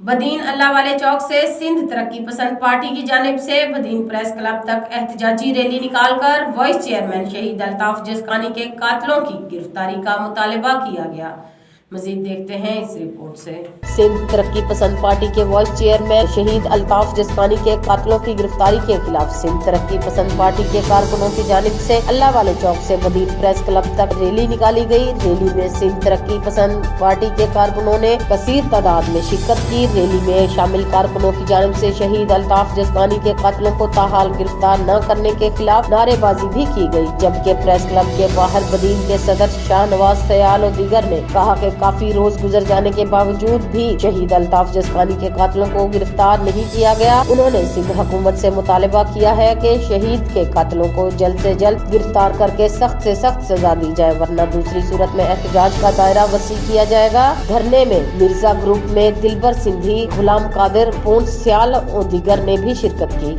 बदीन अल्लाह वाले चौक से सिंध तरक्की पसंद पार्टी की जानिब से बदीन प्रेस क्लब तक एहतजाजी रैली निकालकर वाइस चेयरमैन शहीद अल्ताफ जसकानी के कातिलों की गिरफ्तारी का मुतालबा किया गया। मजीद देखते हैं इस रिपोर्ट से। सिंध तरक्की पसंद पार्टी के वाइस चेयरमैन शहीद अल्ताफ जसकानी के कातिलों की गिरफ्तारी के खिलाफ सिंध तरक्की पसंद पार्टी के कारकुनों की जानिब से अल्लाह वाले चौक से बदीन प्रेस क्लब तक रैली निकाली गई। रैली में सिंध तरक्की पसंद पार्टी के कारकुनों ने कसीर तादाद में शिरकत की। रैली में शामिल कारकुनों की जानिब से शहीद अल्ताफ जसकानी के कातिलों को ताहाल गिरफ्तार न करने के खिलाफ नारेबाजी भी की गई, जबकि प्रेस क्लब के बाहर बदीन के सदर शाहनवाज सयाल और दीगर ने कहा कि काफी रोज गुजर जाने के बावजूद भी शहीद अल्ताफ जसकानी के कातिलों को गिरफ्तार नहीं किया गया। उन्होंने सिंध हुकूमत से मुतालबा किया है कि शहीद के कातिलों को जल्द से जल्द गिरफ्तार करके सख्त से सख्त सजा दी जाए, वरना दूसरी सूरत में एहतजाज का दायरा वसी किया जाएगा। धरने में मिर्जा ग्रुप में दिलबर सिंधी, गुलाम कादिर, पूंछ सियाल और दीगर ने भी शिरकत की।